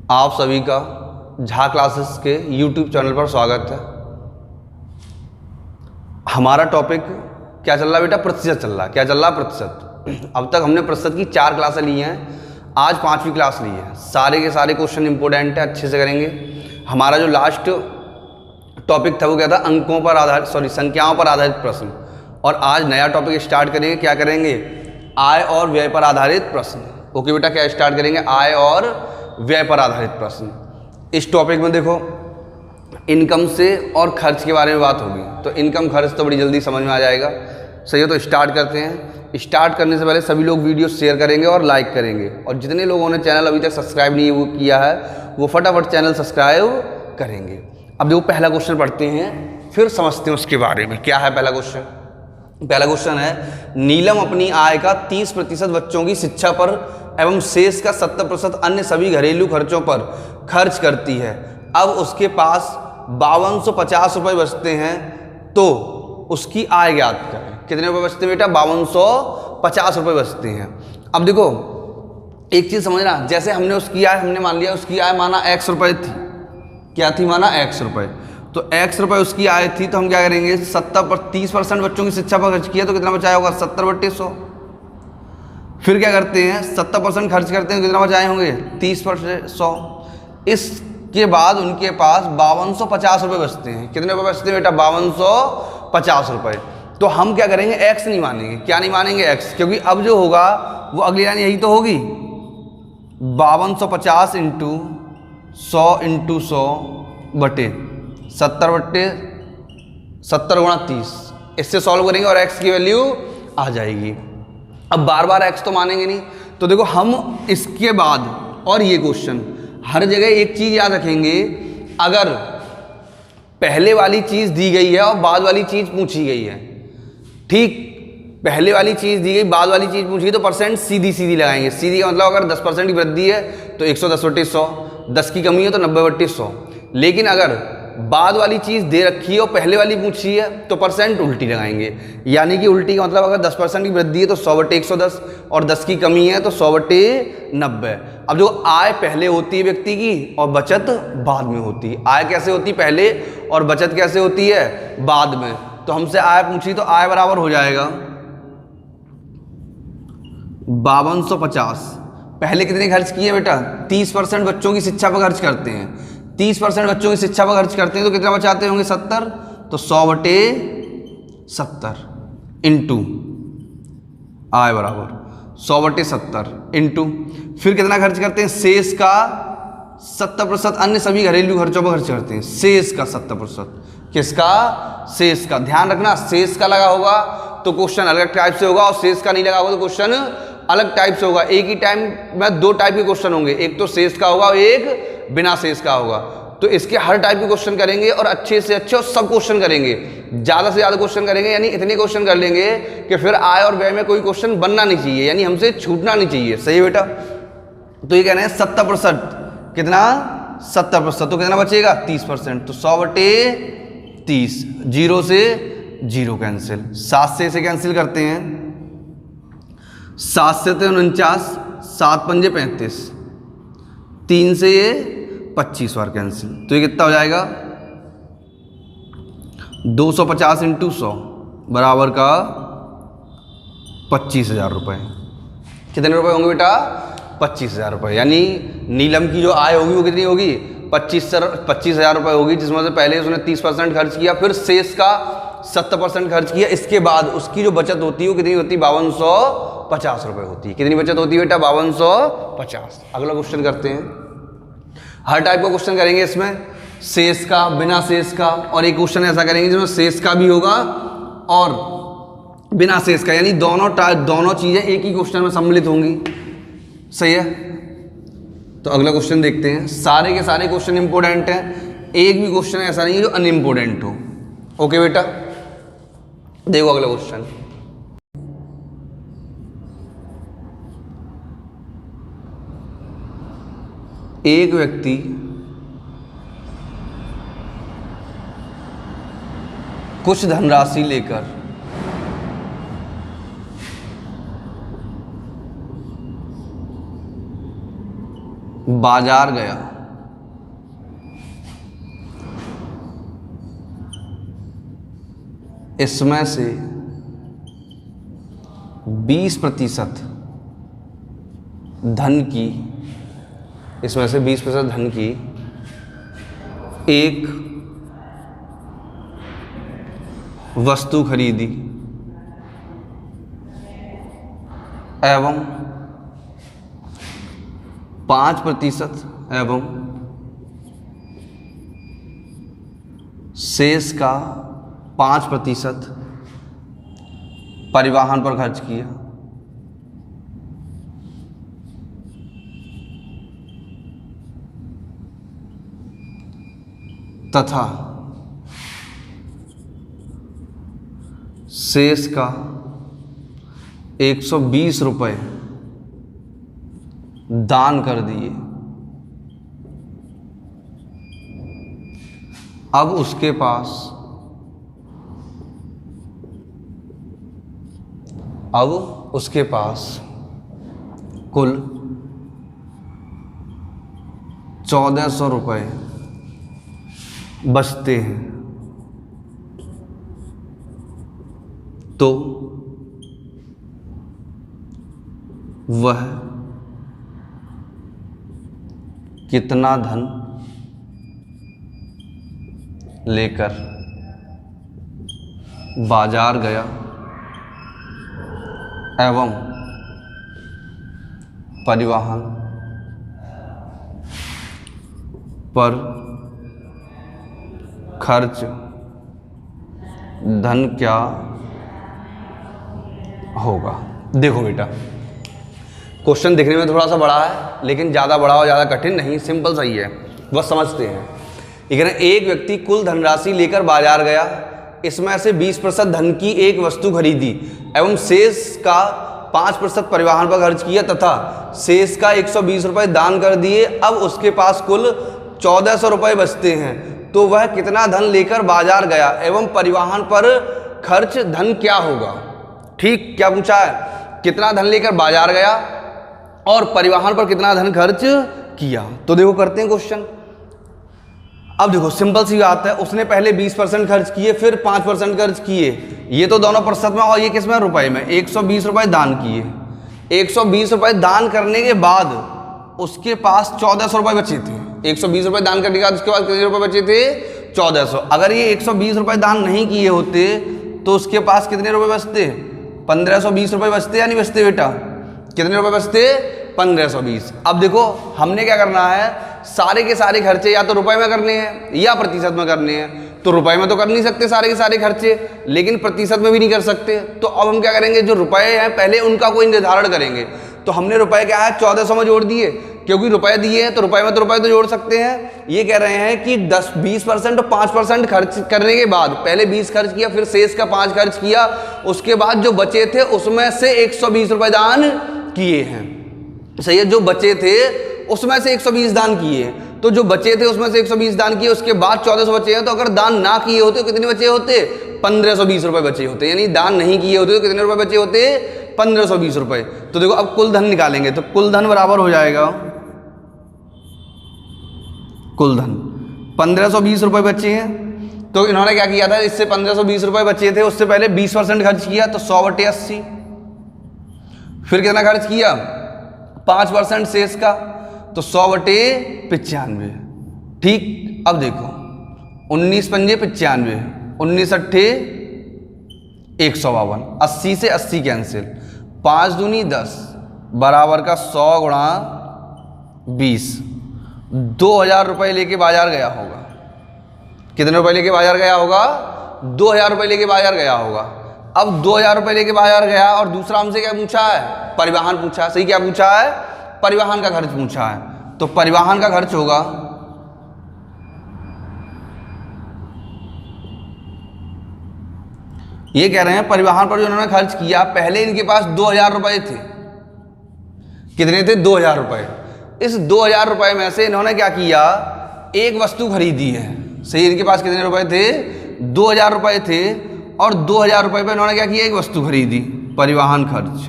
आप सभी का झा क्लासेस के YouTube चैनल पर स्वागत है। हमारा टॉपिक क्या चल रहा है बेटा? प्रतिशत चल रहा है। क्या चल रहा है? प्रतिशत। अब तक हमने प्रतिशत की 4 क्लासें ली हैं, आज 5वीं क्लास ली है। सारे के सारे क्वेश्चन इंपॉर्टेंट है, अच्छे से करेंगे। हमारा जो लास्ट टॉपिक था वो क्या था? अंकों पर आधारित संख्याओं पर आधारित प्रश्न। और आज नया टॉपिक स्टार्ट करेंगे। क्या करेंगे? आय और व्यय पर आधारित प्रश्न। ओके बेटा, क्या स्टार्ट करेंगे? आय और व्यय पर आधारित प्रश्न। इस टॉपिक में देखो इनकम से और खर्च के बारे में बात होगी, तो इनकम खर्च तो बड़ी जल्दी समझ में आ जाएगा। सही है, तो स्टार्ट करते हैं। स्टार्ट करने से पहले सभी लोग वीडियो शेयर करेंगे और लाइक करेंगे, और जितने लोगों ने चैनल अभी तक सब्सक्राइब नहीं किया है वो फटाफट चैनल सब्सक्राइब करेंगे। अब देखो पहला क्वेश्चन पढ़ते हैं, फिर समझते हैं उसके बारे में। क्या है पहला क्वेश्चन? पहला क्वेश्चन है, नीलम अपनी आय का 30% बच्चों की शिक्षा पर एवं शेष का 70% अन्य सभी घरेलू खर्चों पर खर्च करती है। अब उसके पास 5250 रुपये बचते हैं, तो उसकी आय ज्ञात करें। कितने रुपये बचते हैं बेटा? 5250 रुपये बचते हैं। अब देखो एक चीज़ समझना, जैसे हमने उसकी आय, हमने मान लिया उसकी आय माना X रुपये थी। क्या थी? माना X रुपये। तो X रुपये उसकी आय थी, तो हम क्या करेंगे? 30% बच्चों की शिक्षा पर खर्च किया, तो कितना बचाया होगा? 70/100। फिर क्या करते हैं? 70% खर्च करते हैं, कितना बचाए होंगे? 30/100। इसके बाद उनके पास 5250 रुपये बचते हैं। कितने रुपये बचते हैं बेटा? 5250 रुपये। तो हम क्या करेंगे? X नहीं मानेंगे। क्या नहीं मानेंगे? X, क्योंकि अब जो होगा वो अगली लाइन यही तो होगी, 5250 इंटू 100 इंटू 100 बटे 70 गुणा 30। इससे सॉल्व करेंगे और X की वैल्यू आ जाएगी। अब बार बार X तो मानेंगे नहीं, तो देखो हम इसके बाद और ये क्वेश्चन हर जगह एक चीज़ याद रखेंगे, अगर पहले वाली चीज़ दी गई है और बाद वाली चीज़ पूछी गई है, ठीक, पहले वाली चीज़ दी गई, बाद वाली चीज़ पूछी, तो परसेंट सीधी सीधी लगाएंगे। सीधी का मतलब अगर 10% की वृद्धि है तो 110/100, 10 की कमी है तो 90/100। लेकिन अगर बाद वाली चीज़ दे रखी है और पहले वाली पूछी है तो परसेंट उल्टी लगाएंगे। यानी कि उल्टी का मतलब अगर 10% की वृद्धि है तो 100/110, और 10 की कमी है तो 100/90। अब जो आय पहले होती है व्यक्ति की और बचत बाद में होती है। आय कैसे होती है? पहले, और बचत कैसे होती है? बाद में। तो हमसे आय पूछी तो आय बराबर हो जाएगा 5250। पहले कितने खर्च किए बेटा? 30% बच्चों की शिक्षा पर खर्च करते हैं। 30% बच्चों की शिक्षा पर खर्च करते हैं, तो कितना बचाते होंगे? 70। तो 100/70 इंटू आय बराबर 100/70 इंटू, फिर कितना खर्च करते हैं? शेष का 70% अन्य सभी घरेलू खर्चों पर खर्च करते हैं। शेष का 70%। किसका? शेष का। ध्यान रखना, शेष का लगा होगा तो क्वेश्चन अलग टाइप से होगा, और शेष का नहीं लगा होगा तो क्वेश्चन अलग टाइप से होगा। एक ही टाइम में 2 टाइप के क्वेश्चन होंगे, एक तो शेष का होगा और एक बिना शेष का होगा। तो इसके हर टाइप के क्वेश्चन करेंगे, और अच्छे से अच्छे और सब क्वेश्चन करेंगे, ज़्यादा से ज़्यादा क्वेश्चन करेंगे। यानी इतने क्वेश्चन कर लेंगे कि फिर आय और व्यय में कोई क्वेश्चन बनना नहीं चाहिए, यानी हमसे छूटना नहीं चाहिए। सही है बेटा? तो ये कह रहे हैं 70%। कितना? 70%। तो कितना बचेगा? 30%। तो 100/30, 0 से 0 कैंसिल, 7 से इसे कैंसिल करते हैं। 7 से 49, 7 पंजे 35, 3 से ये 25 बार कैंसिल। तो ये कितना हो जाएगा? 250 इंटू 100 बराबर का 25,000 रुपये। कितने रुपए होंगे बेटा? 25,000 रुपये। यानी नीलम की जो आय होगी वो कितनी होगी? 25,000 रुपये होगी, जिसमें से पहले उसने 30% खर्च किया, फिर शेष का 70% खर्च किया। इसके बाद उसकी जो बचत होती है वो कितनी होती है? 5250 रुपये होती है। कितनी बचत होती है बेटा? 5250। अगला क्वेश्चन करते हैं। हर टाइप का क्वेश्चन करेंगे इसमें, शेष का, बिना शेष का, और एक क्वेश्चन ऐसा करेंगे जिसमें शेष का भी होगा और बिना शेष का, यानी दोनों चीज़ें एक ही क्वेश्चन में सम्मिलित होंगी। सही है? तो अगला क्वेश्चन देखते हैं। सारे के सारे क्वेश्चन इंपॉर्टेंट हैं, एक भी क्वेश्चन ऐसा नहीं है जो अनइम्पोर्टेंट हो। ओके बेटा, देखो अगला क्वेश्चन। एक व्यक्ति कुछ धनराशि लेकर बाजार गया इसमें से 20% धन की, इसमें से 20% धन की एक वस्तु खरीदी एवं 5% एवं शेष का 5% परिवहन पर खर्च किया तथा शेष का 120 रुपये दान कर दिए। अब उसके पास कुल 1400 रुपये बचते हैं। तो वह कितना धन लेकर बाजार गया एवं परिवहन पर खर्च धन क्या होगा। देखो बेटा, क्वेश्चन दिखने में थोड़ा सा बड़ा है लेकिन ज़्यादा बड़ा और ज़्यादा कठिन नहीं, सिंपल सही है, बस समझते हैं। ठीक है ना। एक व्यक्ति कुल धनराशि लेकर बाजार गया, इसमें से 20% धन की एक वस्तु खरीदी एवं शेष का 5% परिवहन पर खर्च किया तथा शेष का 120 रुपये दान कर दिए। अब उसके पास कुल 1400 रुपये बचते हैं। तो वह कितना धन लेकर बाजार गया एवं परिवहन पर खर्च धन क्या होगा। ठीक, क्या पूछा है, कितना धन लेकर बाजार गया और परिवहन पर कितना धन खर्च किया। तो देखो करते हैं क्वेश्चन। अब देखो सिंपल सी बात है, उसने पहले 20% खर्च किए, फिर 5% खर्च किए। ये तो दोनों प्रतिशत में और ये किस में, रुपए में। 120 रुपये दान किए। 120 रुपये दान करने के बाद उसके पास 1400 रुपये बचे थे। 120 रुपये दान करने के बाद उसके पास कितने रुपये बचे थे, 1400। अगर ये 120 रुपये दान नहीं किए होते तो उसके पास कितने रुपये बचते, 1520 रुपये बचते या नहीं बचते बेटा। कितने रुपये बचते, 1520। अब देखो हमने क्या करना है, सारे के सारे खर्चे या तो रुपए में करने हैं या प्रतिशत में करने हैं। तो रुपए में तो कर नहीं सकते सारे के सारे खर्चे, लेकिन प्रतिशत में भी नहीं कर सकते। तो अब हम क्या करेंगे, जो रुपए हैं पहले उनका कोई निर्धारण करेंगे। तो हमने रुपए क्या है 1400 में जोड़ दिए, क्योंकि रुपए दिए हैं तो रुपए में तो रुपए तो जोड़ सकते हैं। ये कह रहे हैं कि 20% और 5% खर्च करने के बाद, पहले 20 खर्च किया, फिर शेष का 5 खर्च किया, उसके बाद जो बचे थे उसमें से 120 रुपये दान किए हैं। सही है, जो बचे थे उसमें से 120 दान किए। तो जो बचे थे उसमें से 120 दान किए, उसके बाद 1400 बचे हैं। तो अगर दान ना किए होते तो कितने बचे होते, 1520 रुपये बचे होते। यानी दान नहीं किए होते तो कितने रुपए बचे होते, 1520 रुपये। तो देखो अब कुल धन निकालेंगे, तो कुल धन बराबर हो जाएगा, कुल धन 1520 रुपये बचे हैं। तो इन्होंने क्या किया था, इससे 1520 रुपये बचे थे, उससे पहले 20% खर्च किया, तो 100/80। फिर कितना खर्च किया, 5% शेष का, तो 100/95। ठीक, अब देखो 19 पंजे 95, 19 अट्ठे 152, 80 से 80 कैंसिल, 5 दूनी 10 बराबर का 100 गुणा 20। 2000 रुपये लेके बाजार गया होगा। कितने रुपए लेके बाजार गया होगा, 2000 रुपये लेके बाजार गया होगा। अब 2000 रुपये लेके बाजार गया और दूसरा हमसे क्या पूछा है, परिवहन पूछा है। सही, क्या पूछा है, परिवहन का खर्च पूछा है। तो परिवहन का खर्च होगा, ये कह रहे हैं परिवहन पर जो उन्होंने खर्च किया, पहले इनके पास 2000 रुपये थे। कितने थे, 2000 रुपये। इस 2000 रुपये में से इन्होंने क्या किया, एक वस्तु खरीदी है। सही, इनके पास कितने रुपए थे, 2000 रुपये थे, और 2000 रुपये पे इन्होंने क्या किया, एक वस्तु खरीदी, परिवहन खर्च।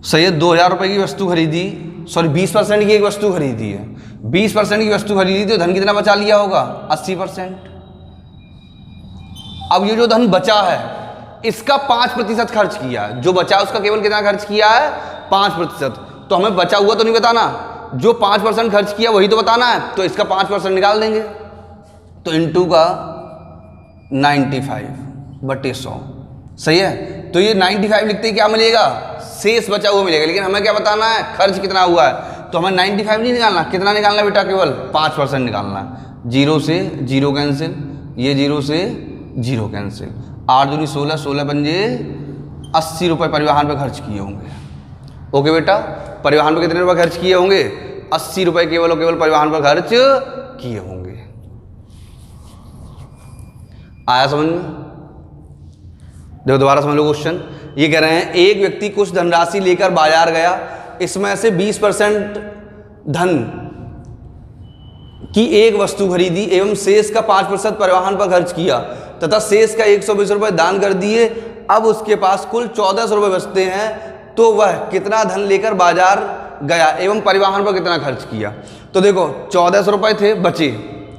सही है, 2,000 रुपये की वस्तु खरीदी, सॉरी 20% की एक वस्तु खरीदी है, 20% की वस्तु खरीदी तो धन कितना बचा लिया होगा? 80%। अब ये जो धन बचा है इसका 5% खर्च किया है, जो बचा उसका केवल कितना खर्च किया है? 5%। तो हमें बचा हुआ तो नहीं बताना, जो 5% खर्च किया वही तो बताना है, तो इसका 5% निकाल देंगे, तो इंटू का 95/100। सही है, तो ये 95 लिखते ही क्या मिलेगा? शेष बचा हुआ मिलेगा, लेकिन हमें क्या बताना है? खर्च कितना हुआ है, तो हमें 95 नहीं निकालना, कितना निकालना बेटा? केवल 5% निकालना है। 0 से 0 कैंसिल, ये 0 से 0 कैंसिल, 8 दूनी 16, 16 पंजे 80 रुपये परिवहन पर खर्च किए होंगे। ओके बेटा, परिवहन पर कितने रुपये खर्च किए होंगे? 80 रुपये केवल और केवल परिवहन पर खर्च किए होंगे। आया समझ में? देखो दोबारा समझ लो क्वेश्चन। ये कह रहे हैं एक व्यक्ति कुछ धनराशि लेकर बाजार गया, इसमें से 20% धन की एक वस्तु खरीदी एवं शेष का 5% परिवहन पर खर्च किया तथा शेष का 120 रुपये दान कर दिए। अब उसके पास कुल 1400 रुपये बचते हैं, तो वह कितना धन लेकर बाजार गया एवं परिवहन पर कितना खर्च किया? तो देखो 1400 रुपये थे बचे,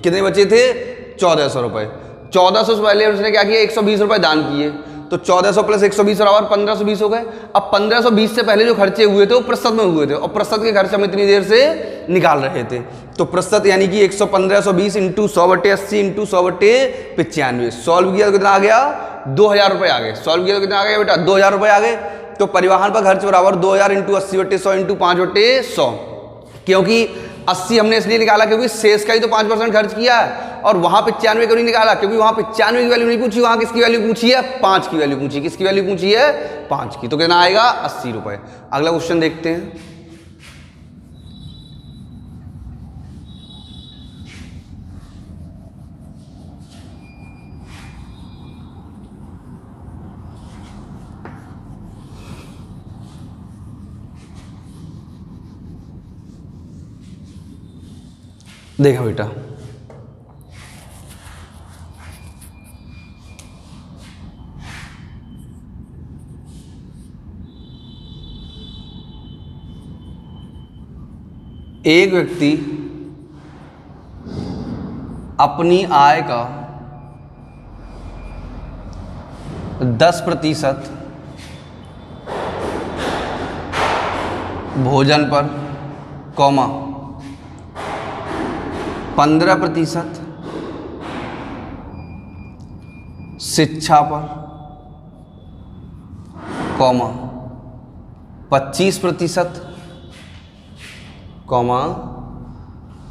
कितने बचे थे? 1400 रुपये। 1400 से पहले उसने क्या किया? 120 रुपये दान किए, तो 1400 प्लस 120 बराबर 1520 हो गए। अब 1520 से पहले जो खर्चे हुए थे वो प्रतिशत में हुए थे, और प्रतिशत के खर्च हम इतनी देर से निकाल रहे थे, तो प्रतिशत यानी कि 11520 इंटू 100/80 इंटू 100/95। सॉल्व किया तो कितना आ गया? 2000 रुपये आ गए। सॉल्व किया तो कितना आ गया बेटा? 2000 रुपये आ गए। तो परिवहन पर खर्च बराबर 2000 इंटू 80/100 इंटू 5/100, क्योंकि 80 हमने इसलिए निकाला क्योंकि शेष का ही तो 5% खर्च किया है, और वहां 95 क्यों नहीं निकाला? क्योंकि वहां 95 की वैल्यू नहीं पूछी, वहां किसकी वैल्यू पूछी है? 5 की वैल्यू पूछी। किसकी वैल्यू पूछी है? 5 की। तो कितना आएगा? 80 रुपये। अगला क्वेश्चन देखते हैं। देखो बेटा, एक व्यक्ति अपनी आय का 10% भोजन पर, 15% शिक्षा पर, 25%,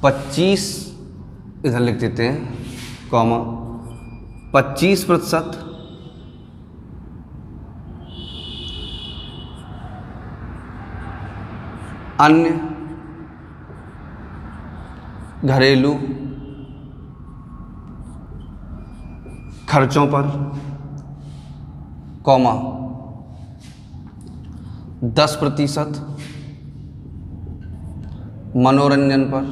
25 इधर लिख देते हैं, 25% अन्य घरेलू खर्चों पर, 10% मनोरंजन पर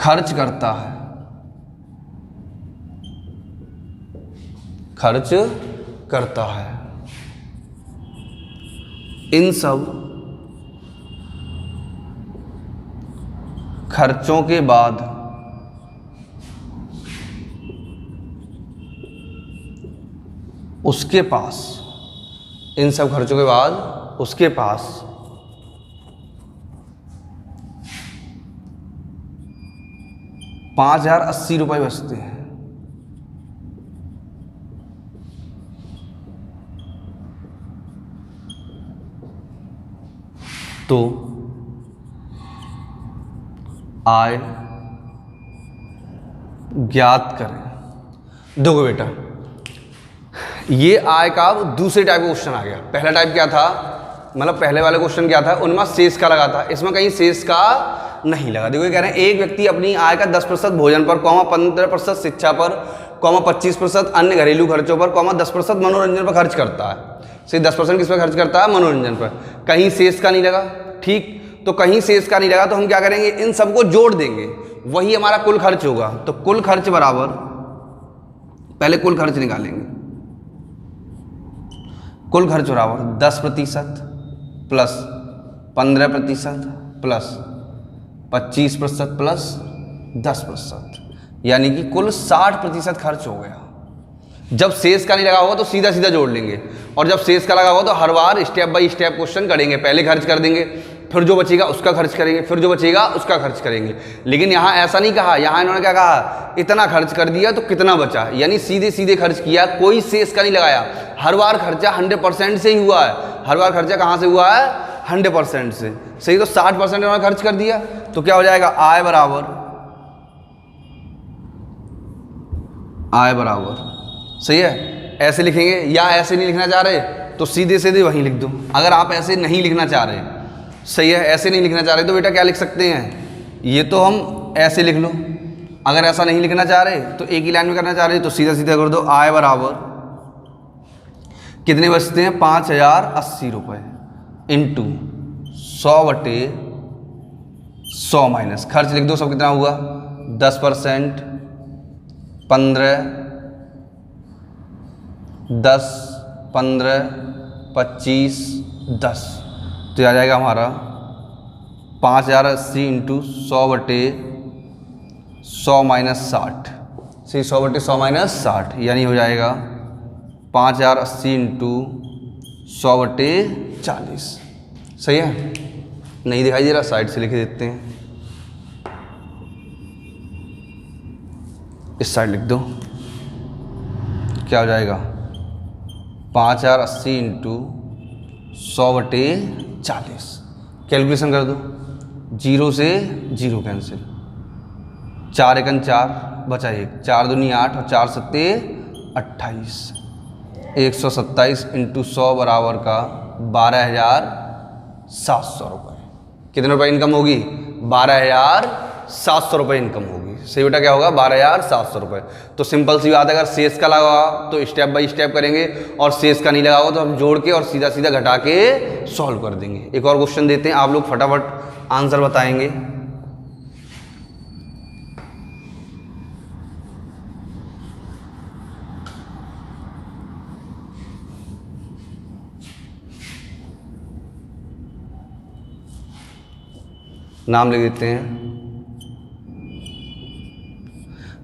खर्च करता है, खर्च करता है। इन सब खर्चों के बाद उसके पास, इन सब खर्चों के बाद उसके पास 5080 रुपये बचते हैं। तो आय ज्ञात करें। देखो बेटा, ये आय का दूसरे टाइप का क्वेश्चन आ गया। पहला टाइप क्या था, मतलब पहले वाले क्वेश्चन क्या था, उनमें शेष का लगा था, इसमें कहीं शेष का नहीं लगा। देखो ये कह रहे हैं एक व्यक्ति अपनी आय का 10% भोजन पर, 15% शिक्षा पर, 25% अन्य घरेलू खर्चों पर, 10% मनोरंजन पर खर्च करता है। सिर्फ 10% किस पर खर्च करता है? मनोरंजन पर। कहीं शेष का नहीं लगा, ठीक, तो कहीं शेष का नहीं लगा तो हम क्या करेंगे, इन सबको जोड़ देंगे, वही हमारा कुल खर्च होगा। तो कुल खर्च बराबर, पहले कुल खर्च निकालेंगे, कुल खर्च बराबर 10% प्लस 15% प्लस 25% प्लस 10%, यानी कि कुल 60% खर्च हो गया। जब शेष का नहीं लगा होगा तो सीधा सीधा जोड़ लेंगे, और जब शेष का लगा होगा तो हर बार स्टेप बाय स्टेप क्वेश्चन करेंगे। पहले खर्च कर देंगे, फिर जो बचेगा उसका खर्च करेंगे, फिर जो बचेगा उसका खर्च करेंगे। लेकिन यहाँ ऐसा नहीं कहा, यहाँ इन्होंने क्या कहा, इतना खर्च कर दिया तो कितना बचा, यानी सीधे सीधे खर्च किया, कोई शेष का नहीं लगाया। हर बार खर्चा 100% से ही हुआ है। हर बार खर्चा कहाँ से हुआ है, 100% से। सही, तो 60% इन्होंने खर्च कर दिया, तो क्या हो जाएगा, आय बराबर सही है। ऐसे लिखेंगे, या ऐसे नहीं लिखना चाह रहे तो सीधे सीधे वहीं लिख दो। अगर आप ऐसे नहीं लिखना चाह रहे, सही है, ऐसे नहीं लिखना चाह रहे तो बेटा क्या लिख सकते हैं, ये तो हम ऐसे लिख लो। अगर ऐसा नहीं लिखना चाह रहे तो एक ही लाइन में करना चाह रहे तो सीधा सीधा कर दो, आय बराबर कितने बचते हैं, 5080 रुपये इंटू 100/100 माइनस खर्च लिख दो सब कितना हुआ, 10%, 15, 10, 15, 25, 10, तो आ जाएगा हमारा 5080 इंटू 100/100 माइनस 60, सही, 100/100 माइनस 60, यानी हो जाएगा 5080 इंटू 100/40। सही है, नहीं दिखाई दे रहा, साइड से लिख देते हैं, इस साइड लिख दो, क्या हो जाएगा 5080 इंटू 100/40। कैलकुलेशन कर दो, 0 से 0 कैंसिल, 4 एकन 4 बचा 1, 4 दूनी 8 और 4 सत्ते 28, 127 इंटू 100 बराबर का 12,700 रुपये। कितने रुपये इनकम होगी, 12,700 रुपये इनकम होगी। सही बेटा, क्या होगा, 12,700 रुपये। तो सिंपल सी बात है, अगर शेष का लगा तो स्टेप बाय स्टेप करेंगे, और शेष का नहीं लगा हो तो हम जोड़ के और सीधा सीधा घटा के सॉल्व कर देंगे। एक और क्वेश्चन देते हैं, आप लोग फटाफट आंसर बताएंगे। नाम लिख देते हैं,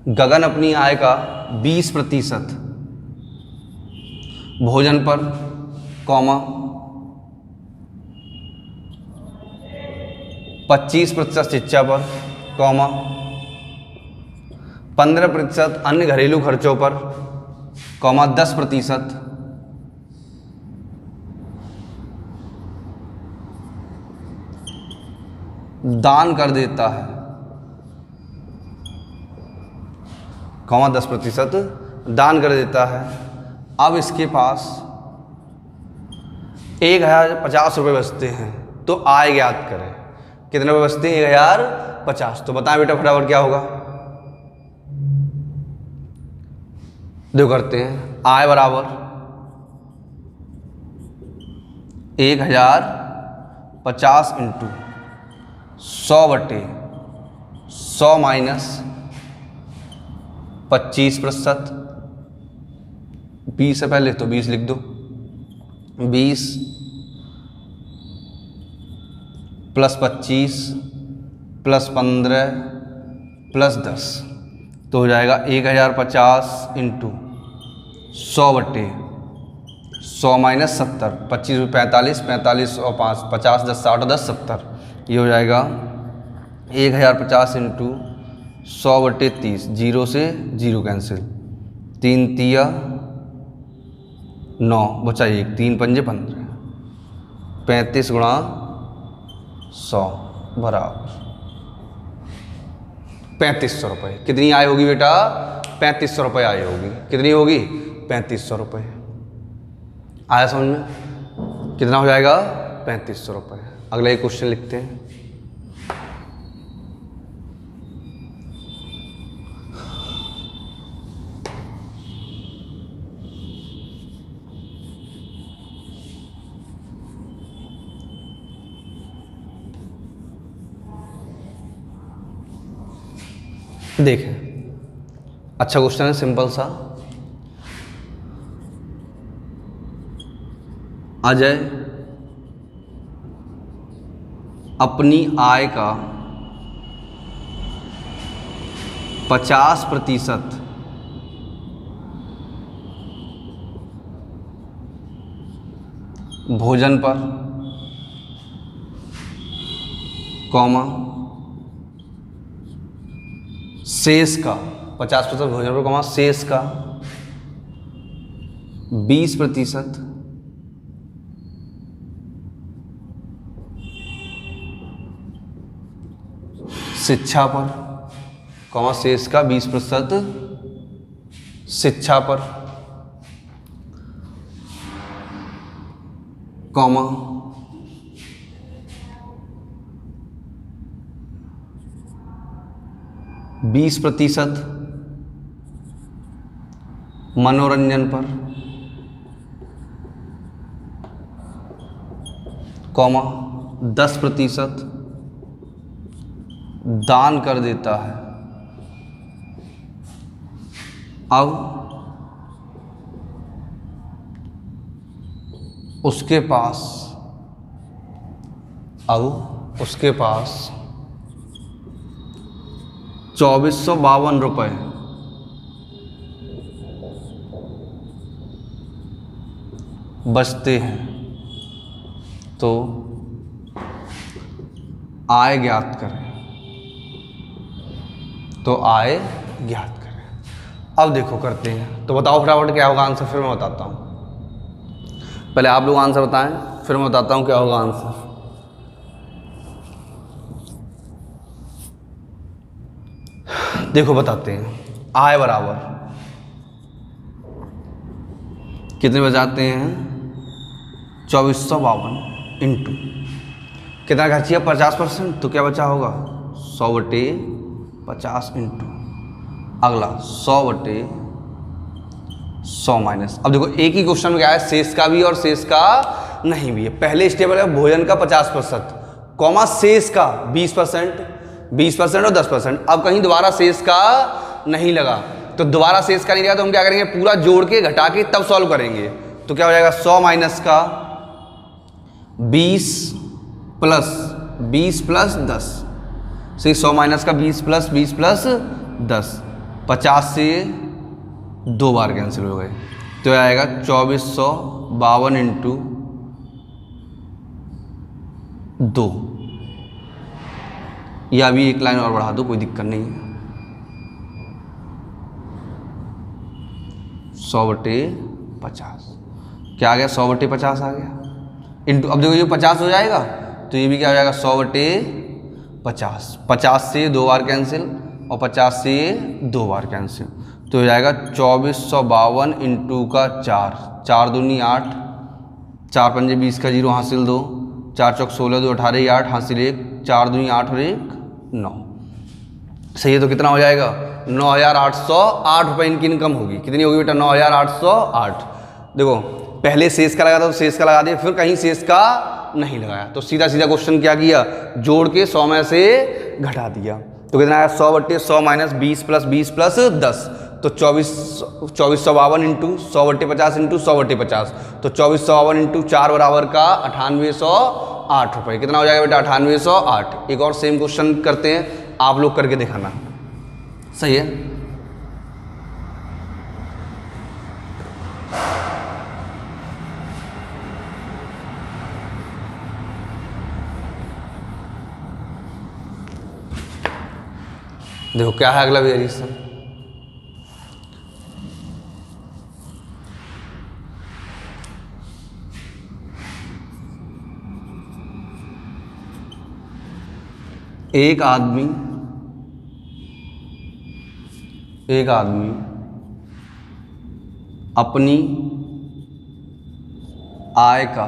गगन अपनी आय का 20% भोजन पर, कॉमा 25% शिक्षा पर, कॉमा 15% अन्य घरेलू खर्चों पर, कॉमा 10% दान कर देता है, कॉमा 10% दान कर देता है। अब इसके पास 1050 रुपये बचते हैं, तो आय ज्ञात करें। कितने रुपये बचते हैं, 1050। तो बताएं बेटा फटाफट क्या होगा, देखो करते हैं, आय बराबर 1050 इंटू 100/100 माइनस 25%, 20 से पहले तो 20 लिख दो, 20 प्लस 25 प्लस 15 प्लस 10, तो हो जाएगा 1050 इंटू 100/100 माइनस 70, 25 45, 45 और 5 50, 10 60 और 10 70, ये हो जाएगा 1050 इंटू 100/30, 0 से 0 कैंसिल, 3 तिया 9 बचा 1, 3 पंजे 15, 35 गुणा 100 बराबर 3500 रुपये। कितनी आय होगी बेटा, 3500 रुपये आय होगी। कितनी होगी, 3500 रुपये। आया समझ में, कितना हो जाएगा, 3500 रुपये। अगला एक क्वेश्चन लिखते हैं, देखें, अच्छा क्वेश्चन है, सिंपल सा। अजय अपनी आय का 50% भोजन पर, कॉमा शेष का 50% भोजन पर, कॉमा शेष का 20% शिक्षा पर, कॉमा शेष का 20% शिक्षा पर, कॉमा 20% मनोरंजन पर, कॉमा 10% दान कर देता है। अब उसके पास 2452 रुपये बचते हैं, तो आय ज्ञात करें। अब देखो करते हैं, तो बताओ फटाफट क्या होगा आंसर, फिर मैं बताता हूँ। पहले आप लोग आंसर बताएं, फिर मैं बताता हूँ क्या होगा आंसर। देखो बताते हैं, आय बराबर कितने बजाते हैं 2452 इंटू कितना खर्चिया 50%, तो क्या बचा होगा 100/50 इंटू अगला 100/100 माइनस। अब देखो एक ही क्वेश्चन में क्या है, शेष का भी और शेष का नहीं भी है। पहले स्टेप है भोजन का 50%, कॉमा शेष का 20% और 10%। अब कहीं दोबारा शेष का नहीं लगा, तो दोबारा शेष का नहीं लगा तो हम क्या करेंगे, पूरा जोड़ के घटा के तब सॉल्व करेंगे। तो क्या हो जाएगा 100 माइनस का 20 प्लस 10, सही 100 माइनस का 20 प्लस 10, 50 से 2 बार कैंसिल हो गए, तो आएगा 2452 इंटू 2। या अभी एक लाइन और बढ़ा दो, कोई दिक्कत नहीं है। 100/50 क्या आ गया, 100/50 आ गया इंटू, अब देखो ये 50 हो जाएगा तो ये भी क्या हो जाएगा 100/50। 50 से 2 बार कैंसिल और 50 से 2 बार कैंसिल, तो हो जाएगा 2452 इंटू का 4, 4 दूनी 8, 4 पंजे 20 का 0 हासिल 2, 4 चौक 16, 2 18 8 हासिल 1, 4 दूनी 8 और 1 9। सही है, तो कितना हो जाएगा 9808 रुपये इनकी इनकम होगी। कितनी होगी बेटा 9808। देखो पहले शेष का लगा था तो शेष का लगा दिया, फिर कहीं शेष का नहीं लगाया, तो सीधा क्वेश्चन क्या किया, जोड़ के 100 में से घटा दिया। तो कितना आया 100/100 माइनस 20 प्लस 10, तो 2452 इंटू 100/50 इंटू 100/50, तो 2452 इंटू 4 बराबर का 9808 रुपये। कितना हो जाएगा बेटा 9808। एक और सेम क्वेश्चन करते हैं, आप लोग करके दिखाना। सही है, देखो क्या है अगला वेरिएशन। एक आदमी अपनी आय का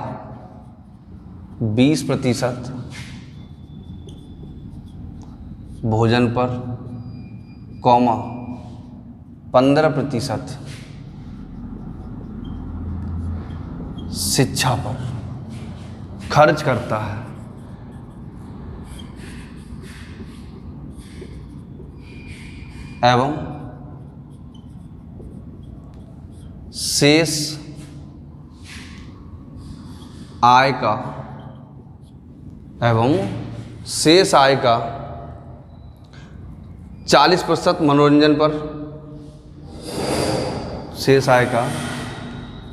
20% भोजन पर, कॉमा 15% शिक्षा पर खर्च करता है, एवं शेष आय का एवं शेष आय का 40% मनोरंजन पर, शेष आय का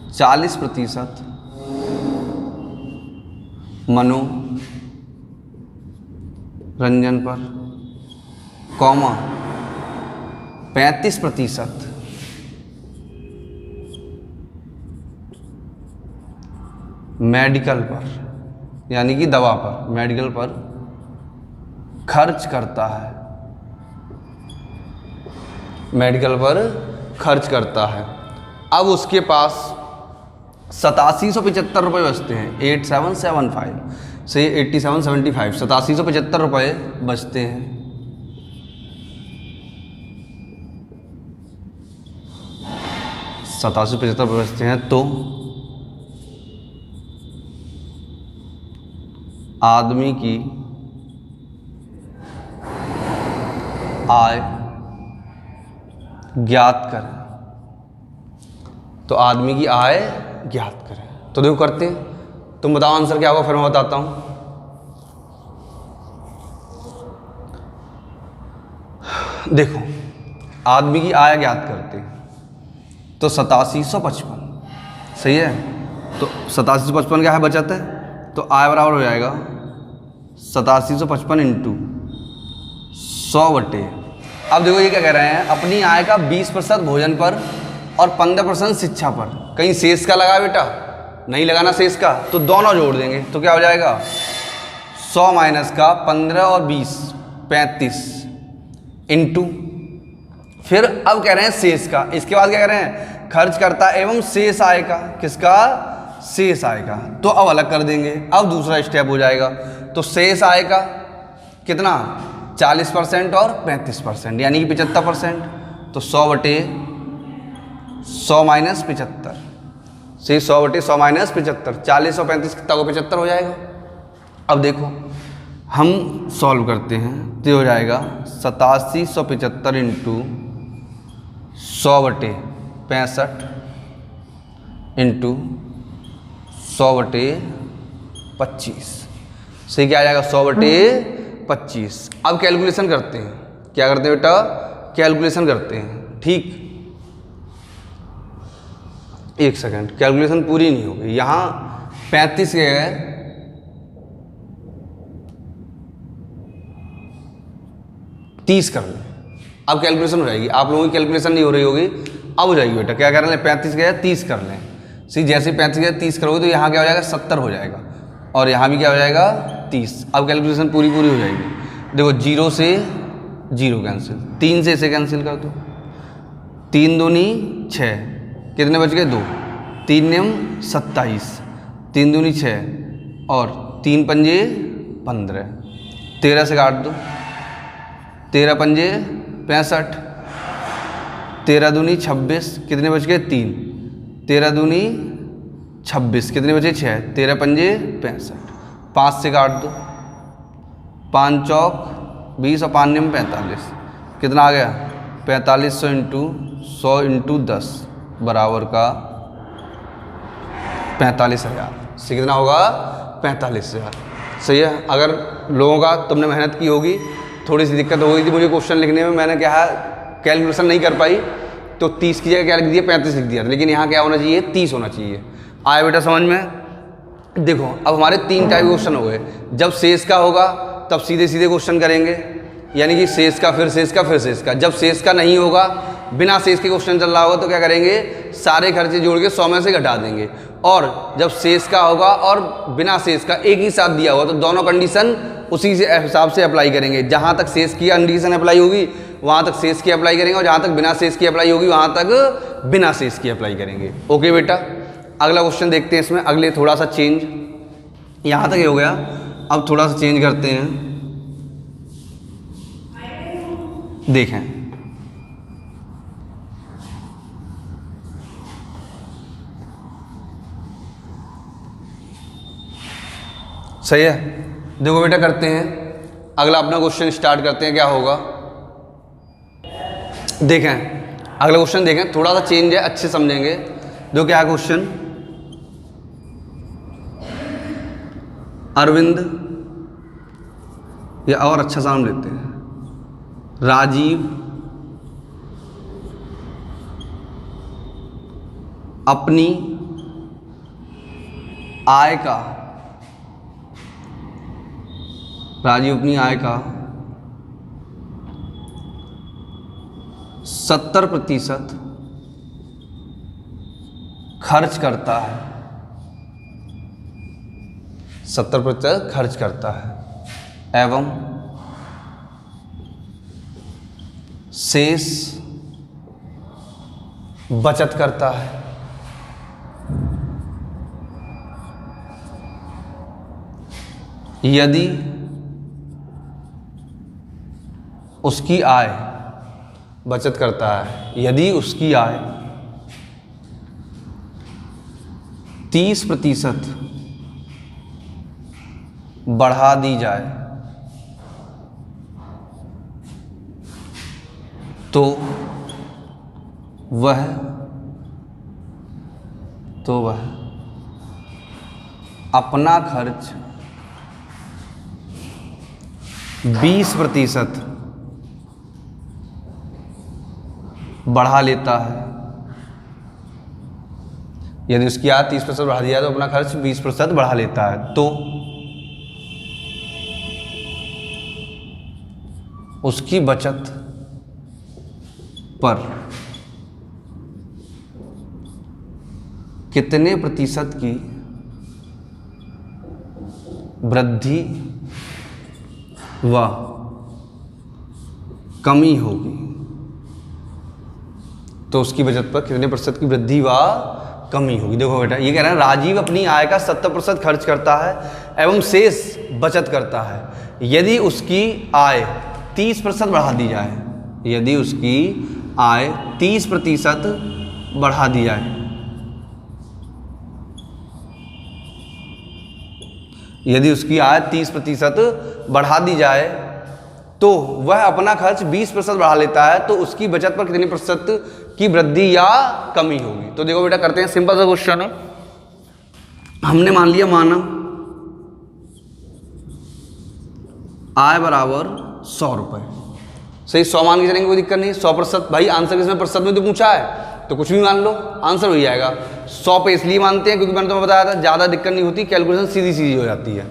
40% मनोरंजन पर, कॉमा 35% मेडिकल पर, यानी कि दवा पर, मेडिकल पर खर्च करता है, मेडिकल पर खर्च करता है। अब उसके पास 8775 रुपये बचते हैं, 8775 से 8775, 8775 रुपये बचते हैं। ₹8775 बचते हैं, तो आदमी की आय ज्ञात करें। तो आदमी की आय ज्ञात करें। तो देखो करते हैं, तुम बताओ आंसर क्या होगा, फिर मैं बताता हूं। देखो आदमी की आय ज्ञात करते हैं, तो 8755 सही है। तो 8755 क्या है, बचत है, तो आय बराबर हो जाएगा 8755 इंटू 100 बटे। अब देखो ये क्या कह रहे हैं, अपनी आय का 20% भोजन पर और 15% शिक्षा पर। कहीं शेष का लगा बेटा, नहीं लगाना शेष का, तो दोनों जोड़ देंगे तो क्या हो जाएगा 100 माइनस का 15 और 20 35 इंटू, फिर अब कह रहे हैं शेष का। इसके बाद क्या कह रहे हैं, खर्च करता एवं शेष आय का, किसका, शेष आय का। तो अब अलग कर देंगे, अब दूसरा स्टेप हो जाएगा। तो शेष आय का कितना 40% और 35%, यानी कि 75%। तो 100 बटे 100 माइनस 75, से 100 बटे 100 माइनस 75, 40 और 35 कितना को 75 हो जाएगा। अब देखो हम सॉल्व करते हैं, तो हो जाएगा 8775 इंटू 100 बटे 65 इंटू 100 बटे 25, सही क्या आ जाएगा 100 बटे 25। अब कैलकुलेशन करते हैं, क्या करते हैं बेटा, कैलकुलेशन करते हैं, ठीक। एक सेकंड, कैलकुलेशन पूरी नहीं हो गई। यहाँ 35 के गए 30 कर लें, अब कैलकुलेशन हो जाएगी। आप लोगों की कैलकुलेशन नहीं हो रही होगी, अब हो जाएगी बेटा। क्या कर लें, 35 गए 30 कर लें। सी जैसे 35 गए 30 करोगे तो यहाँ क्या हो जाएगा 70 हो जाएगा, और यहाँ भी क्या हो जाएगा 30। अब कैलकुलेशन पूरी हो जाएगी। देखो 0 से 0 कैंसिल, 3 से इसे कैंसिल कर दो, 3 दूनी 6, कितने बच गए 2, 3 नियम 27, 3 दूनी 6 और 3 पंजे 15, 13 से काट दो, 13 पंजे 65, 13 दूनी 26, कितने बच गए 3, 13 दूनी 26, कितने बचे 6, 13 पंजे 65, 5 से काट दो, 5 चौक 20 और 5 नियम 45, कितना आ गया 4500 इंटू 100 इंटू 10 बराबर का 45,000। से कितना होगा 45,000, सही है। अगर लोगों का तुमने मेहनत की होगी, थोड़ी सी दिक्कत हो गई थी मुझे क्वेश्चन लिखने में, मैंने क्या कैलकुलेशन नहीं कर पाई तो 30 की जगह क्या लिख दिया 35 लिख दिया, लेकिन यहाँ क्या होना चाहिए 30 होना चाहिए। आया बेटा समझ में। देखो अब हमारे 3 टाइप क्वेश्चन हो गए। जब शेष का होगा तब सीधे सीधे क्वेश्चन करेंगे, यानी कि शेष का फिर शेष का फिर शेष का। जब शेष का नहीं होगा, बिना शेष के क्वेश्चन चल रहा होगा, तो क्या करेंगे सारे खर्चे जोड़ के 100 में से घटा देंगे। और जब शेष का होगा और बिना शेष का एक ही साथ दिया होगा तो दोनों कंडीशन उसी से हिसाब से अप्लाई करेंगे। जहाँ तक शेष की कंडीशन अप्लाई होगी वहाँ तक शेष की अप्लाई करेंगे, और जहाँ तक बिना शेष की अप्लाई होगी वहाँ तक बिना शेष की अप्लाई करेंगे। ओके बेटा, अगला क्वेश्चन देखते हैं। इसमें अगले थोड़ा सा चेंज, यहाँ तक ये हो गया, अब थोड़ा सा चेंज करते हैं। देखें सही है। देखो बेटा करते हैं, अगला अपना क्वेश्चन स्टार्ट करते हैं। क्या होगा देखें, अगला क्वेश्चन देखें, थोड़ा सा चेंज है, अच्छे समझेंगे। देखो क्या है क्वेश्चन, अरविंद, या और अच्छा सा नाम लेते हैं, राजीव अपनी आय का 70% खर्च करता है, 70% खर्च करता है एवं शेष बचत करता है। यदि उसकी आय, बचत करता है, यदि उसकी आय 30% बढ़ा दी जाए तो वह अपना खर्च 20% बढ़ा लेता है। यदि उसकी आय 30% बढ़ा दिया तो अपना खर्च 20% बढ़ा लेता है। तो उसकी बचत पर कितने प्रतिशत की वृद्धि व कमी होगी? तो उसकी बचत पर कितने प्रतिशत की वृद्धि व कमी होगी? देखो बेटा, ये कह रहे हैं राजीव अपनी आय का 70% खर्च करता है एवं शेष बचत करता है। यदि उसकी आय 30% बढ़ा दी जाए, यदि उसकी आय 30% बढ़ा दी जाए, यदि उसकी आय 30% बढ़ा दी जाए तो वह अपना खर्च 20% बढ़ा लेता है, तो उसकी बचत पर कितनी प्रतिशत की वृद्धि या कमी होगी? तो देखो बेटा, करते हैं सिंपल सा क्वेश्चन है। हमने मान लिया माना आय बराबर 100 रुपये, सही, 100 मान के चलेंगे, कोई दिक्कत नहीं। 100% भाई आंसर किसमें प्रतिशत में तो पूछा है, तो कुछ भी मान लो, आंसर हो जाएगा। 100 पे इसलिए मानते हैं क्योंकि मैंने तुम्हें बताया था ज़्यादा दिक्कत नहीं होती, कैलकुलेशन सीधी सीधी हो जाती है।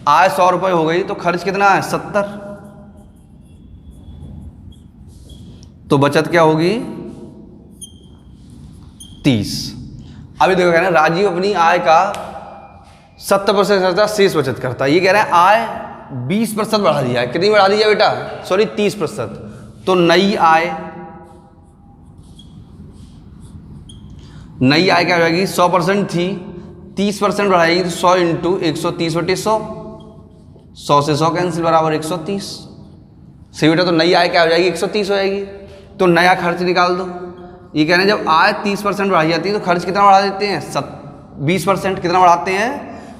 आय 100 रुपये हो गई तो खर्च कितना है? 70। तो बचत क्या होगी? 30। अभी देखो, कह रहे हैं राजीव अपनी आय का 70% खर्चा, शेष बचत करता है। ये कह रहे हैं आय 20% बढ़ा दिया है। कितनी बढ़ा दी है बेटा? सॉरी, 30%। तो नई आय क्या हो जाएगी? 100% थी, 30% बढ़ाएगी तो 100 इंटू 130/100, 100 से 100 कैंसिल, बराबर 130। सही बेटा, तो नई आय क्या हो जाएगी? 130 हो जाएगी। तो नया खर्च निकाल दो। ये कह रहे हैं जब आय 30% बढ़ाई जाती है तो खर्च कितना बढ़ा देते हैं? 20%। कितना बढ़ाते हैं?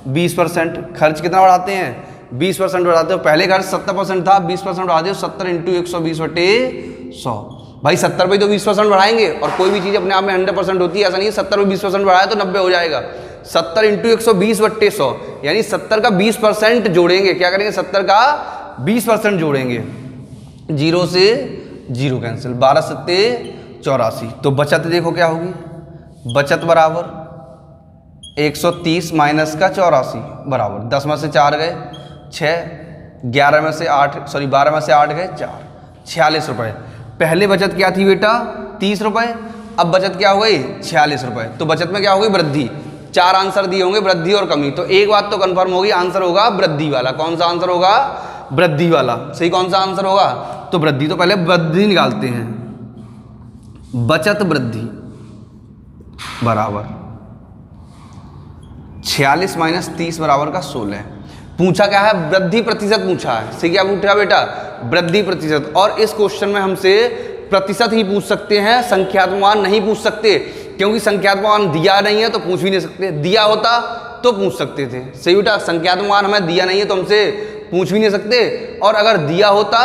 20%। खर्च कितना बढ़ाते हैं? 20% बढ़ाते हो। पहले खर्च 70% था, 20% बढ़ा दो, 70 इंटू 120/100। भाई 70 पे तो 20% बढ़ाएंगे, और कोई भी चीज़ अपने आप में 100% होती है, ऐसा नहीं है 70 पे 20% बढ़ाया तो 90 हो जाएगा। 70 इंटू 120/100, यानी 70 का 20% जोड़ेंगे। क्या करेंगे? 70 का 20% जोड़ेंगे। 0 से 0 कैंसिल, 12 सत्ते 84। तो बचत देखो क्या होगी? बचत बराबर 130 माइनस का 84 बराबर 10 में से 4 गए 6, 11 में से 8, सॉरी 12 में से 8 गए 4, 46 रुपये। पहले बचत क्या थी बेटा? 30 रुपये। अब बचत क्या हो गई? 46 रुपये। तो बचत में क्या हो गई? वृद्धि। 4 आंसर दिए होंगे, वृद्धि और कमी। तो एक बात तो कंफर्म होगी, आंसर होगा वृद्धि वाला। कौन सा आंसर होगा? वृद्धि वाला। सही, कौन सा आंसर होगा? तो वृद्धि। तो पहले वृद्धि निकालते हैं। बचत वृद्धि बराबर 46 माइनस 30 बराबर का 16। पूछा क्या है? वृद्धि प्रतिशत पूछा है। सही, क्या पूछा बेटा? वृद्धि प्रतिशत। और इस क्वेश्चन में हमसे प्रतिशत ही पूछ सकते हैं, संख्यात्मक मान नहीं पूछ सकते, क्योंकि संख्यात्मक मान दिया नहीं है तो पूछ भी नहीं सकते। दिया होता तो पूछ सकते थे। सही बेटा, संख्यात्मक मान हमें दिया नहीं है तो हमसे पूछ भी नहीं सकते, और अगर दिया होता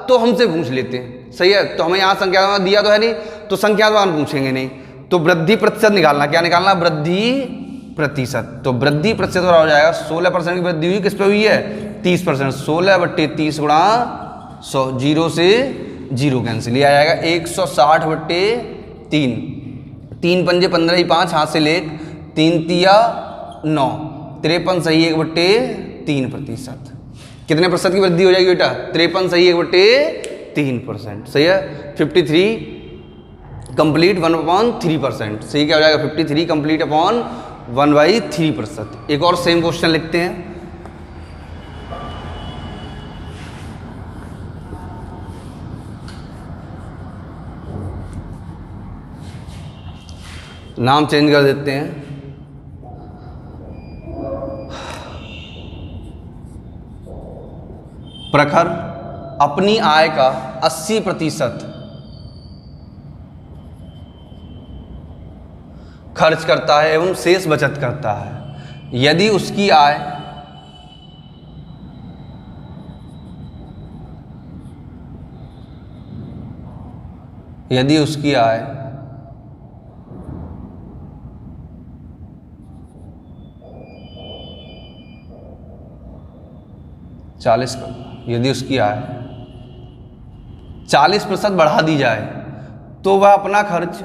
तो हमसे पूछ लेते। सही है, तो हमें यहाँ संख्यात्मक मान दिया तो है नहीं, तो संख्यात्मक मान पूछेंगे नहीं। तो वृद्धि प्रतिशत निकालना, क्या निकालना? वृद्धि प्रतिशत। तो वृद्धि प्रतिशत हो जाएगा 16% की वृद्धि हुई, किस पे हुई है 30%। 16/30 गुणा 100, 0 से 0 कैंसिल, ये आ जाएगा 160/3। 3 पंजे 15 ही 5, हाथ से लेख 3 तिया 9, 53 सही 1/3%। कितने प्रतिशत की वृद्धि हो जाएगी बेटा 53 सही 1/3%। सही है। 53 कंप्लीट 1/3%। सही क्या हो जाएगा 53 कंप्लीट अपॉन 1/3%। एक और सेम क्वेश्चन लिखते हैं। नाम चेंज कर देते हैं। प्रखर अपनी आय का 80% खर्च करता है एवं शेष बचत करता है। यदि उसकी आय यदि उसकी आय 40% बढ़ा दी जाए तो वह अपना खर्च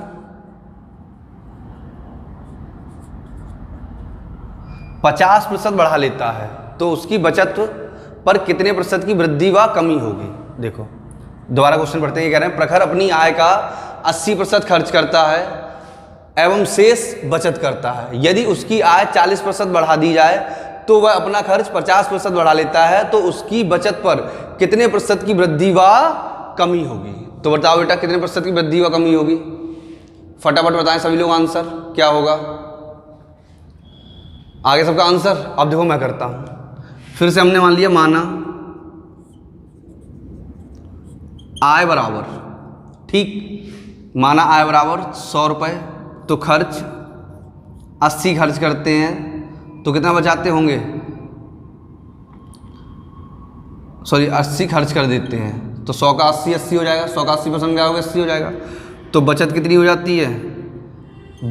50% बढ़ा लेता है, तो उसकी बचत पर कितने प्रतिशत की वृद्धि व कमी होगी। देखो दोबारा क्वेश्चन पढ़ते हैं। ये कह रहे हैं प्रखर अपनी आय का 80% खर्च करता है एवं शेष बचत करता है। यदि उसकी आय 40% बढ़ा दी जाए तो वह अपना खर्च 50% बढ़ा लेता है, तो उसकी बचत पर कितने प्रतिशत की वृद्धि व कमी होगी। तो बताओ बेटा कितने प्रतिशत की वृद्धि व कमी होगी, फटाफट बताएं सभी लोग आंसर क्या होगा। आगे सबका आंसर अब देखो मैं करता हूं। फिर से हमने मान लिया माना आय बराबर, ठीक, माना आय बराबर 100 रुपये, तो खर्च 80 खर्च करते हैं तो कितना बचाते होंगे, सॉरी 80 खर्च कर देते हैं तो 100 का 80 80 हो जाएगा, 100 का 80% क्या होगा 80 हो जाएगा। तो बचत कितनी हो जाती है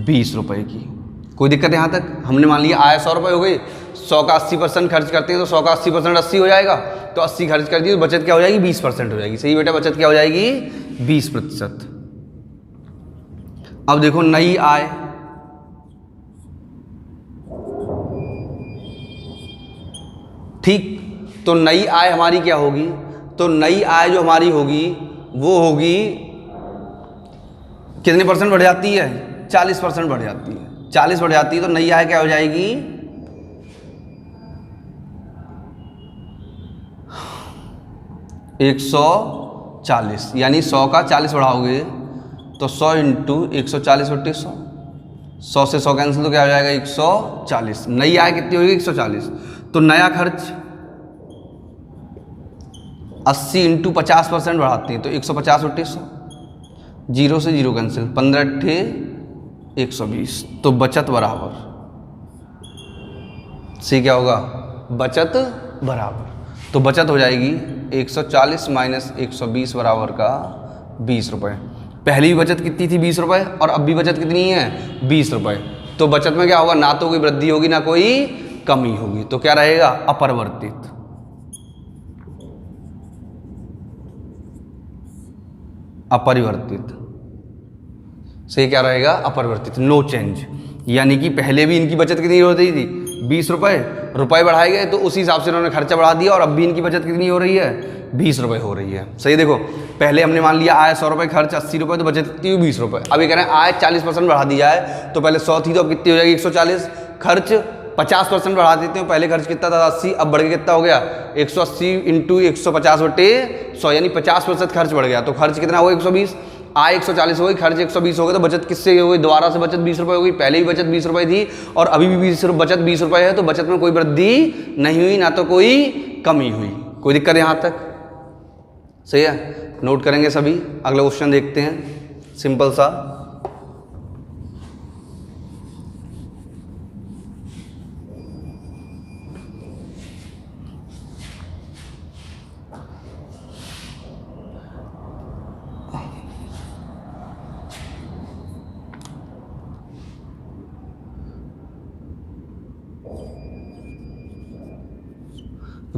20 रुपये की। कोई दिक्कत है यहाँ तक। हमने मान लिया आय 100 रुपये हो गई, 100 का 80% खर्च करते हैं तो 100 का 80% 80 हो जाएगा, तो 80 खर्च कर दिए तो बचत क्या हो जाएगी 20% हो जाएगी। सही बेटा, बचत क्या हो जाएगी 20%। अब देखो नई आय, ठीक, तो नई आय हमारी क्या होगी, तो नई आय जो हमारी होगी वो होगी कितने परसेंट बढ़ जाती है 40% बढ़ जाती है, 40 बढ़ जाती है तो नई आय क्या हो जाएगी 140, यानी 100 का 40 बढ़ाओगे तो 100 इंटू 140/100, 100 से 100 कैंसिल तो क्या हो जाएगा 140। नई आय कितनी होगी 140, तो नया खर्च 80 इंटू 50% बढ़ाते हैं तो 150/100, 0 से 0 कैंसिल, 15/120, तो बचत बराबर, सी क्या होगा बचत बराबर, तो बचत हो जाएगी 140 माइनस 120 बराबर का 20 रुपये। पहली भी बचत कितनी थी 20 रुपये और अब भी बचत कितनी है 20 रुपये, तो बचत में क्या होगा ना तो कोई वृद्धि होगी ना कोई कमी होगी, तो क्या रहेगा अपरिवर्तित। अपरिवर्तित से क्या रहेगा अपरिवर्तित, नो चेंज। यानी कि पहले भी इनकी बचत कितनी होती थी 20 रुपये, रुपये बढ़ाए गए तो उसी हिसाब से इन्होंने खर्चा बढ़ा दिया और अब भी इनकी बचत कितनी हो रही है 20 रुपये हो रही है। सही, देखो पहले हमने मान लिया आय 100 रुपये, खर्च 80 रुपये, तो बचत कितनी हुई 20 रुपये। अभी कह रहे हैं आय 40% बढ़ा दी जाए, तो पहले 100 थी तो अब कितनी हो जाएगी 140, खर्च 50% बढ़ा देते हैं, पहले खर्च कितना था 80, अब बढ़ के कितना हो गया 180 इंटू 150/100, यानी 50% खर्च बढ़ गया, तो खर्च कितना हुआ 120, आय 140 हो गई, खर्च 120 हो गए, तो बचत किससे हो गई दोबारा से बचत 20 रुपये हो गई। पहले भी बचत 20 रुपये थी और अभी भी बचत 20 रुपये है, तो बचत में कोई वृद्धि नहीं हुई ना तो कोई कमी हुई। कोई दिक्कत यहाँ तक, सही है, नोट करेंगे सभी। अगला क्वेश्चन देखते हैं, सिंपल सा।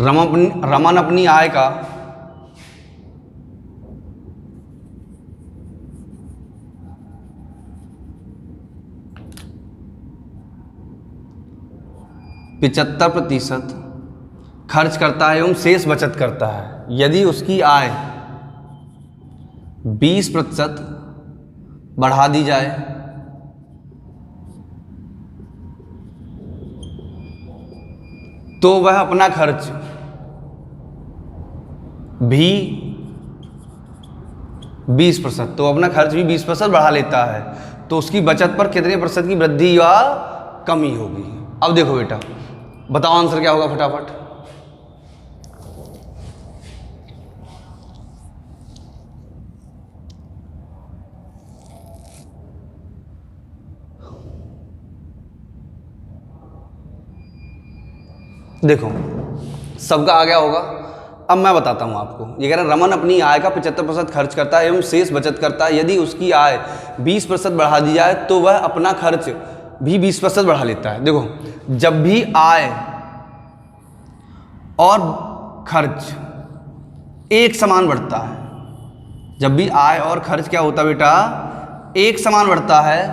रमन अपनी आय का 75% खर्च करता है एवं शेष बचत करता है। यदि उसकी आय 20% बढ़ा दी जाए तो वह अपना खर्च भी 20% तो अपना खर्च भी 20% बढ़ा लेता है, तो उसकी बचत पर कितने प्रतिशत की वृद्धि या कमी होगी। अब देखो बेटा, बताओ आंसर क्या होगा फटाफट। देखो सबका आ गया होगा। अब मैं बताता हूं आपको। ये कह रहा है रमन अपनी आय का 75% खर्च करता है एवं शेष बचत करता है। यदि उसकी आय 20% बढ़ा दी जाए तो वह अपना खर्च भी 20% बढ़ा लेता है। देखो, जब भी आय और खर्च एक समान बढ़ता है, जब भी आय और खर्च क्या होता है बेटा, एक समान बढ़ता है,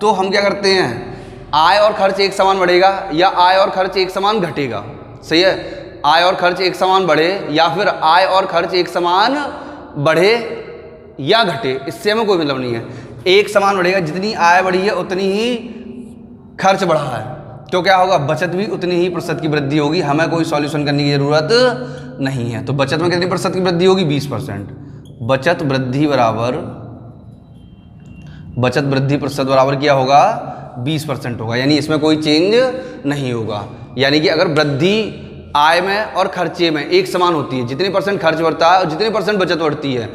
तो हम क्या करते हैं, आय और खर्च एक समान बढ़ेगा या आय और खर्च एक समान घटेगा। सही है, आय और खर्च एक समान बढ़े या फिर आय और खर्च एक समान बढ़े या घटे, इससे हमें कोई मतलब नहीं है। एक समान बढ़ेगा, जितनी आय बढ़ी है उतनी ही खर्च बढ़ा है, तो क्या होगा, बचत भी उतनी ही प्रतिशत की वृद्धि होगी। हमें कोई सॉल्यूशन करने की जरूरत नहीं है। तो बचत में कितनी प्रतिशत की वृद्धि होगी, 20%। बचत वृद्धि प्रतिशत बराबर क्या होगा, 20% होगा। यानी इसमें कोई चेंज नहीं होगा। यानी कि अगर वृद्धि आय में और खर्चे में एक समान होती है, जितने % खर्च बढ़ता है और जितने % बचत बढ़ती है,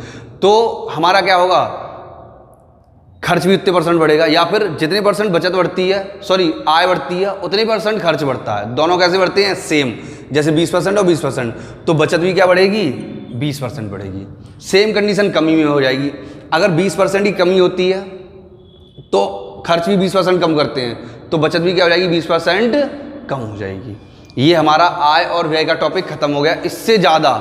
तो हमारा क्या होगा, खर्च भी उतने % बढ़ेगा। या फिर जितने % बचत बढ़ती है, आय बढ़ती है, उतने % खर्च बढ़ता है। दोनों कैसे बढ़ते हैं, सेम, जैसे 20% और 20%, तो बचत भी क्या बढ़ेगी, 20% बढ़ेगी। सेम कंडीशन कमी में हो जाएगी। अगर 20% की कमी होती है तो खर्च भी 20% कम करते हैं, तो बचत भी क्या हो जाएगी, 20% कम हो जाएगी। ये हमारा आय और व्यय का टॉपिक खत्म हो गया। इससे ज़्यादा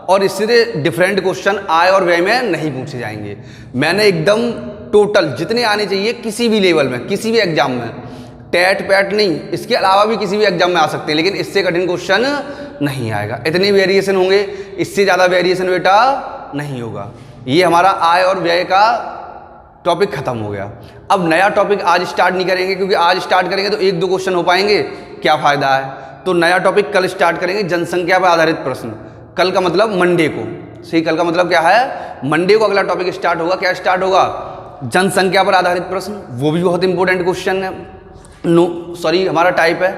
और इससे डिफरेंट क्वेश्चन आय और व्यय में नहीं पूछे जाएंगे। मैंने एकदम टोटल जितने आने चाहिए किसी भी लेवल में, किसी भी एग्जाम में, टेट पैट नहीं, इसके अलावा भी किसी भी एग्जाम में आ सकते हैं, लेकिन इससे कठिन क्वेश्चन नहीं आएगा। इतने वेरिएशन होंगे, इससे ज़्यादा वेरिएशन बेटा नहीं होगा। ये हमारा आय और व्यय का टॉपिक खत्म हो गया। अब नया टॉपिक आज स्टार्ट नहीं करेंगे, क्योंकि आज स्टार्ट करेंगे तो 1-2 क्वेश्चन हो पाएंगे, क्या फ़ायदा है। तो नया टॉपिक कल स्टार्ट करेंगे, जनसंख्या पर आधारित प्रश्न। कल का मतलब मंडे को, सही, कल का मतलब क्या है, मंडे को अगला टॉपिक स्टार्ट होगा। क्या स्टार्ट होगा, जनसंख्या पर आधारित प्रश्न। वो भी बहुत इंपॉर्टेंट क्वेश्चन है, हमारा टाइप है।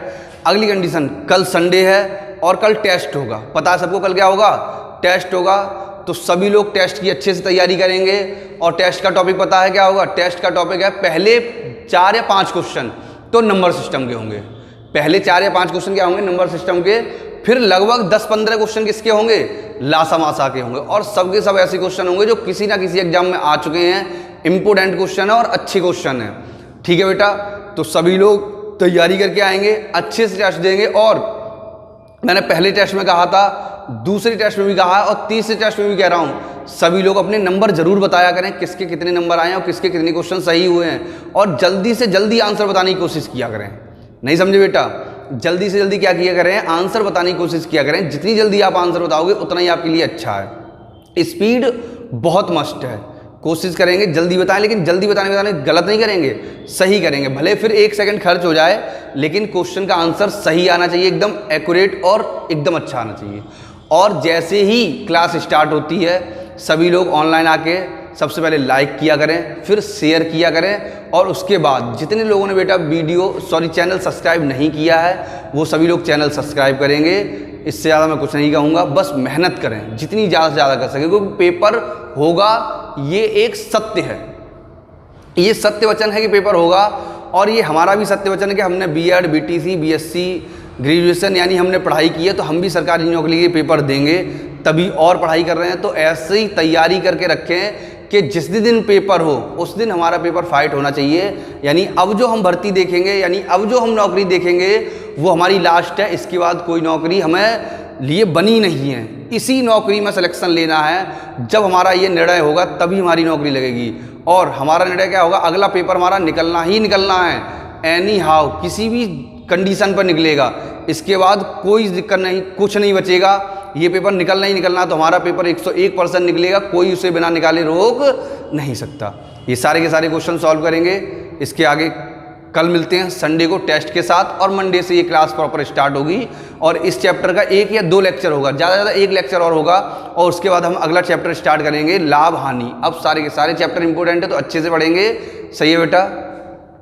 अगली कंडीशन, कल संडे है और कल टेस्ट होगा। पता है सबको कल क्या होगा, टेस्ट होगा। तो सभी लोग टेस्ट की अच्छे से तैयारी करेंगे। और टेस्ट का टॉपिक पता है क्या होगा, टेस्ट का टॉपिक है पहले 4 या 5 क्वेश्चन तो नंबर सिस्टम के होंगे। पहले 4 या 5 क्वेश्चन क्या होंगे, नंबर सिस्टम के। फिर लगभग 10-15 क्वेश्चन किसके होंगे, लासामासा के होंगे। और सबके सब ऐसे क्वेश्चन होंगे जो किसी ना किसी एग्जाम में आ चुके हैं, इंपोर्टेंट क्वेश्चन है और अच्छे क्वेश्चन है। ठीक है बेटा, तो सभी लोग तैयारी करके आएंगे, अच्छे से टेस्ट देंगे। और मैंने पहले टेस्ट में कहा था, दूसरे टेस्ट में भी कहा है और तीसरे टेस्ट में भी कह रहा हूं, सभी लोग अपने नंबर जरूर बताया करें, किसके कितने नंबर आए हैं और किसके कितने क्वेश्चन सही हुए हैं। और जल्दी से जल्दी आंसर बताने की कोशिश किया करें। नहीं समझे बेटा, जल्दी से जल्दी क्या किया करें, आंसर बताने की कोशिश किया करें। जितनी जल्दी आप आंसर बताओगे उतना ही आपके लिए अच्छा है। स्पीड बहुत मस्ट है, कोशिश करेंगे जल्दी बताएं, लेकिन जल्दी बताने गलत नहीं करेंगे, सही करेंगे। भले फिर 1 सेकंड खर्च हो जाए, लेकिन क्वेश्चन का आंसर सही आना चाहिए, एकदम एक्यूरेट और एकदम अच्छा आना चाहिए। और जैसे ही क्लास स्टार्ट होती है, सभी लोग ऑनलाइन आके सबसे पहले लाइक किया करें, फिर शेयर किया करें। और उसके बाद जितने लोगों ने बेटा चैनल सब्सक्राइब नहीं किया है, वो सभी लोग चैनल सब्सक्राइब करेंगे। इससे ज़्यादा मैं कुछ नहीं कहूँगा, बस मेहनत करें जितनी ज़्यादा से ज़्यादा कर सकें, क्योंकि पेपर होगा, ये एक सत्य है, ये सत्य वचन है कि पेपर होगा। और ये हमारा भी सत्य वचन है कि हमने बीएड, बीटीसी, बीएससी, ग्रेजुएशन यानी हमने पढ़ाई की है, तो हम भी सरकारी नौकरी के पेपर देंगे, तभी और पढ़ाई कर रहे हैं। तो ऐसे ही तैयारी करके रखें कि जिस दिन पेपर हो उस दिन हमारा पेपर फाइट होना चाहिए। यानी अब जो हम भर्ती देखेंगे, यानी अब जो हम नौकरी देखेंगे, वो हमारी लास्ट है। इसके बाद कोई नौकरी हमें लिए बनी नहीं है। इसी नौकरी में सिलेक्शन लेना है। जब हमारा ये निर्णय होगा तभी हमारी नौकरी लगेगी। और हमारा निर्णय क्या होगा, अगला पेपर हमारा निकलना ही निकलना है, एनी हाउ, किसी भी कंडीशन पर निकलेगा। इसके बाद कोई दिक्कत नहीं, कुछ नहीं बचेगा, ये पेपर निकलना ही निकलना। तो हमारा पेपर 101% निकलेगा, कोई उसे बिना निकाले रोक नहीं सकता। ये सारे के सारे क्वेश्चन सॉल्व करेंगे। इसके आगे कल मिलते हैं संडे को टेस्ट के साथ, और मंडे से ये क्लास प्रॉपर स्टार्ट होगी। और इस चैप्टर का 1 या 2 लेक्चर होगा, ज़्यादा से ज़्यादा 1 लेक्चर और होगा, और उसके बाद हम अगला चैप्टर स्टार्ट करेंगे, लाभ हानि। अब सारे के सारे चैप्टर इंपॉर्टेंट है तो अच्छे से पढ़ेंगे। सही है बेटा?